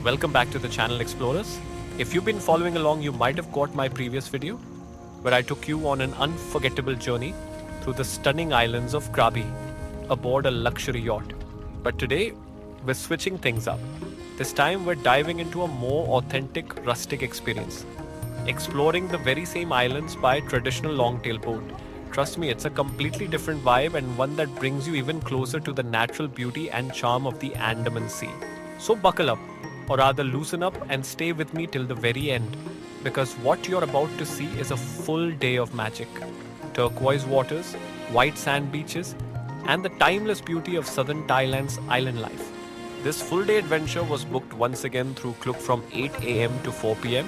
Welcome back to the channel Explorers. If you've been following along, you might have caught my previous video where I took you on an unforgettable journey through the stunning islands of Krabi aboard a luxury yacht. But today, we're switching things up. This time, we're diving into a more authentic, rustic experience, exploring the very same islands by a traditional longtail boat. Trust me, it's a completely different vibe and one that brings you even closer to the natural beauty and charm of the Andaman Sea. So buckle up, or rather loosen up and stay with me till the very end, because what you're about to see is a full day of magic. Turquoise waters, white sand beaches, and the timeless beauty of southern Thailand's island life. This full day adventure was booked once again through Klook from 8 a.m. to 4 p.m.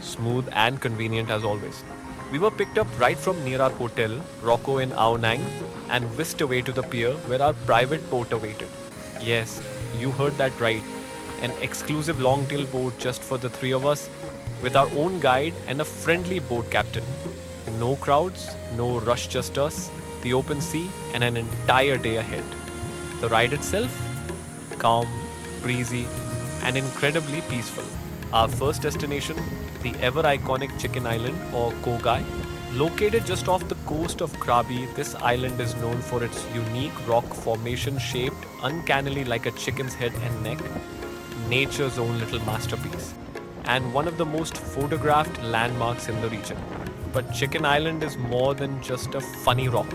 Smooth and convenient as always. We were picked up right from near our hotel, Rocco in Ao Nang, and whisked away to the pier where our private boat awaited. Yes, you heard that right. An exclusive longtail boat just for the three of us, with our own guide and a friendly boat captain. No crowds, no rush, just us, the open sea, and an entire day ahead. The ride itself? Calm, breezy, and incredibly peaceful. Our first destination, the ever iconic Chicken Island or Kogai. Located just off the coast of Krabi, this island is known for its unique rock formation shaped uncannily like a chicken's head and neck, nature's own little masterpiece, and one of the most photographed landmarks in the region. But Chicken Island is more than just a funny rock.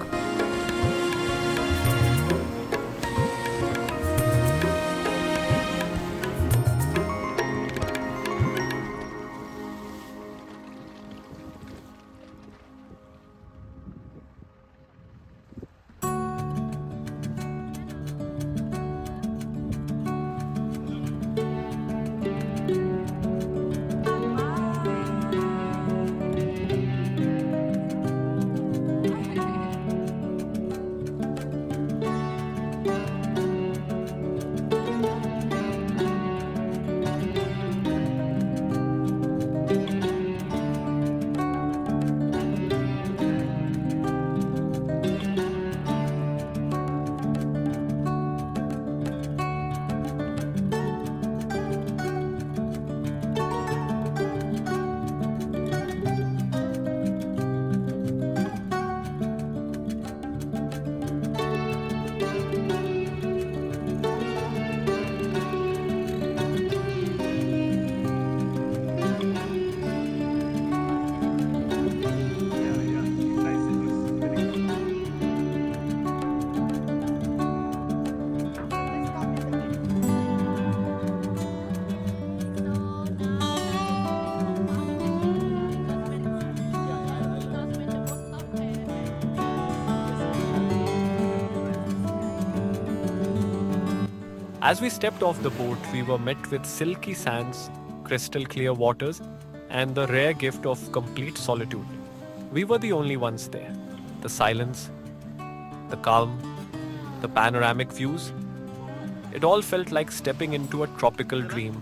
As we stepped off the boat, we were met with silky sands, crystal clear waters, and the rare gift of complete solitude. We were the only ones there. The silence, the calm, the panoramic views, it all felt like stepping into a tropical dream.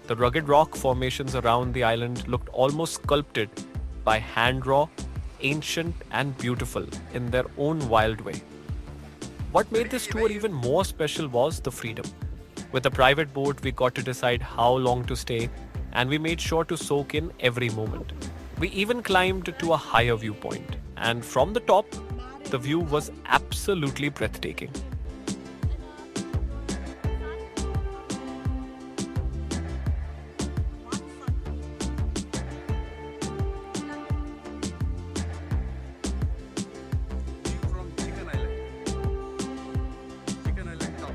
The rugged rock formations around the island looked almost sculpted by hand draw, ancient and beautiful in their own wild way. What made this tour even more special was the freedom. With a private boat, we got to decide how long to stay, and we made sure to soak in every moment. We even climbed to a higher viewpoint, and from the top, the view was absolutely breathtaking. From Chicken Island. Chicken Island top.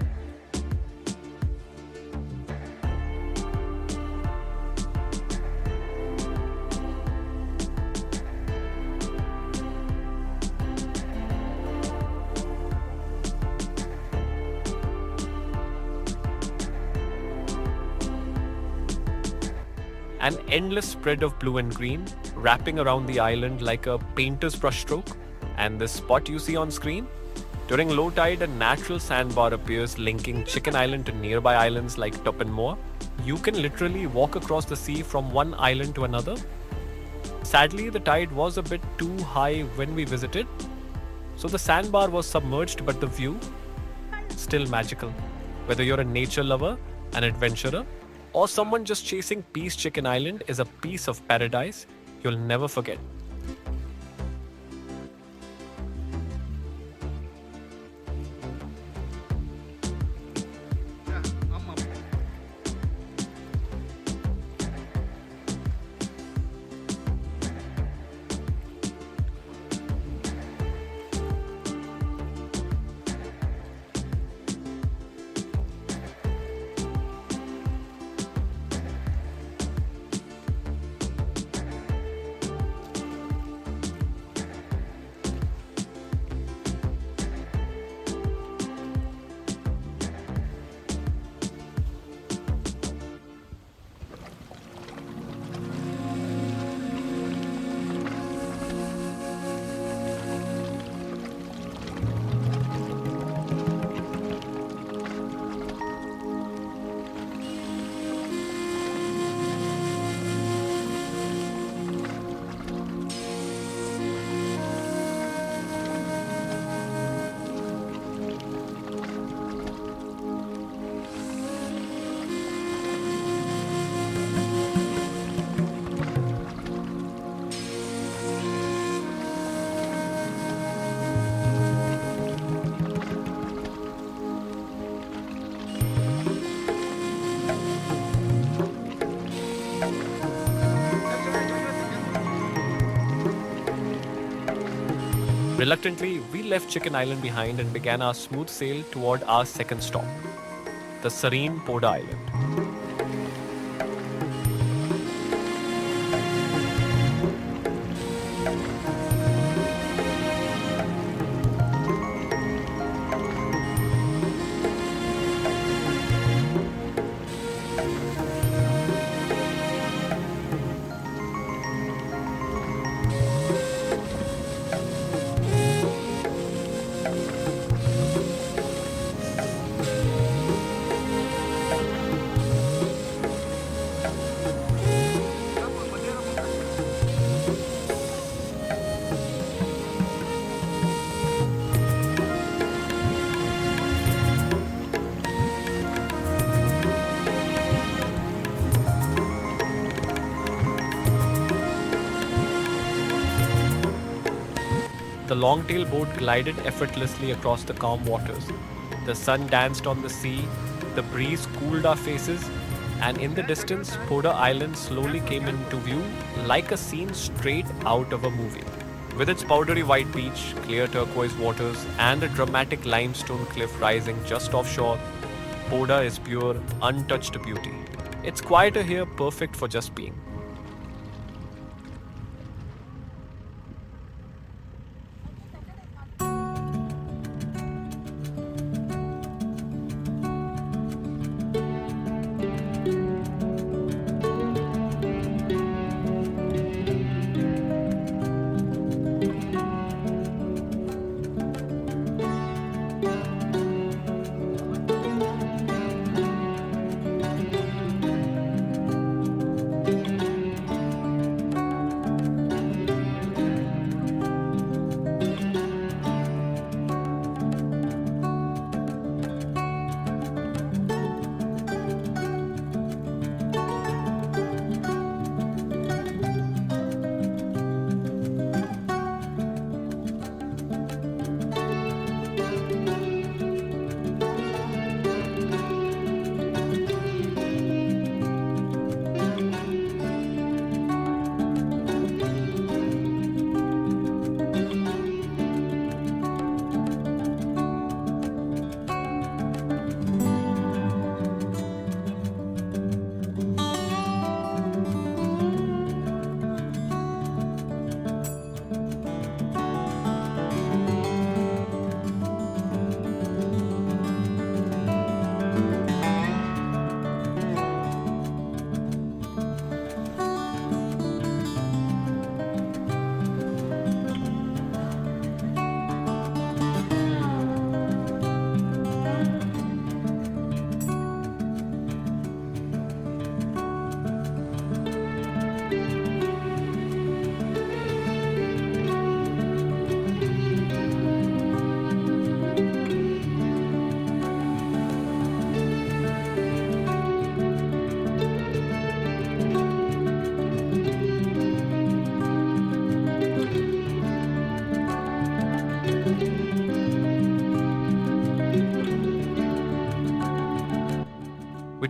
An endless spread of blue and green wrapping around the island like a painter's brushstroke. And this spot you see on screen? During low tide, a natural sandbar appears linking Chicken Island to nearby islands like Toppenmoor. You can literally walk across the sea from one island to another. Sadly, the tide was a bit too high when we visited, so the sandbar was submerged, but the view still magical. Whether you're a nature lover, an adventurer, or someone just chasing peace, Chicken Island is a piece of paradise you'll never forget. Yeah, I'm up. Reluctantly, we left Chicken Island behind and began our smooth sail toward our second stop, the serene Poda Island. The Longtail boat glided effortlessly across the calm waters. The sun danced on the sea, the breeze cooled our faces, and in the distance, Poda Island slowly came into view like a scene straight out of a movie. With its powdery white beach, clear turquoise waters, and a dramatic limestone cliff rising just offshore, Poda is pure, untouched beauty. It's quieter here, perfect for just being.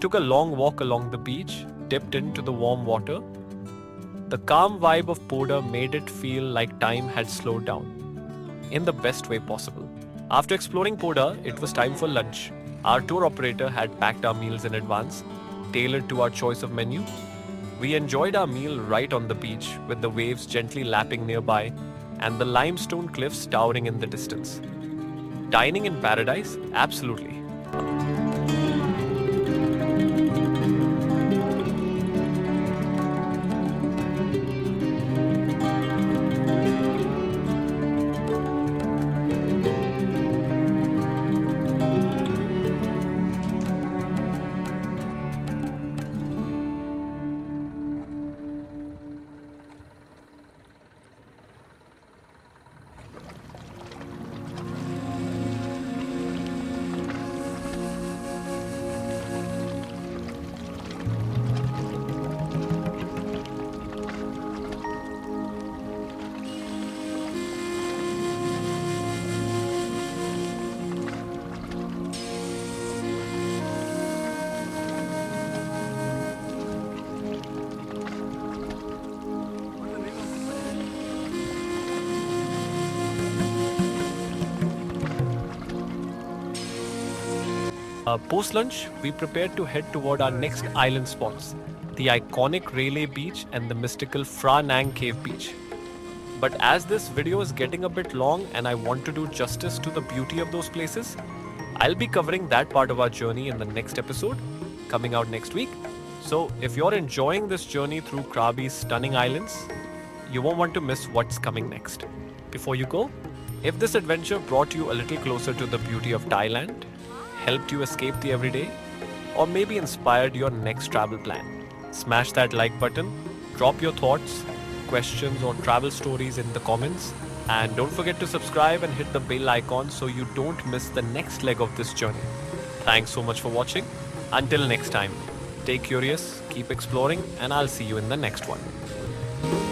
took a long walk along the beach, dipped into the warm water. The calm vibe of Poda made it feel like time had slowed down, in the best way possible. After exploring Poda, it was time for lunch. Our tour operator had packed our meals in advance, tailored to our choice of menu. We enjoyed our meal right on the beach, with the waves gently lapping nearby and the limestone cliffs towering in the distance. Dining in paradise? Absolutely. What's the name of this place? Post lunch, we prepared to head toward our next island spots, the iconic Rayleigh Beach and the mystical Phra Nang Cave Beach. But as this video is getting a bit long and I want to do justice to the beauty of those places, I'll be covering that part of our journey in the next episode, coming out next week. So if you're enjoying this journey through Krabi's stunning islands, you won't want to miss what's coming next. Before you go, if this adventure brought you a little closer to the beauty of Thailand, helped you escape the everyday, or maybe inspired your next travel plan, smash that like button, drop your thoughts, questions, or travel stories in the comments, and don't forget to subscribe and hit the bell icon so you don't miss the next leg of this journey. Thanks so much for watching. Until next time, stay curious, keep exploring, and I'll see you in the next one.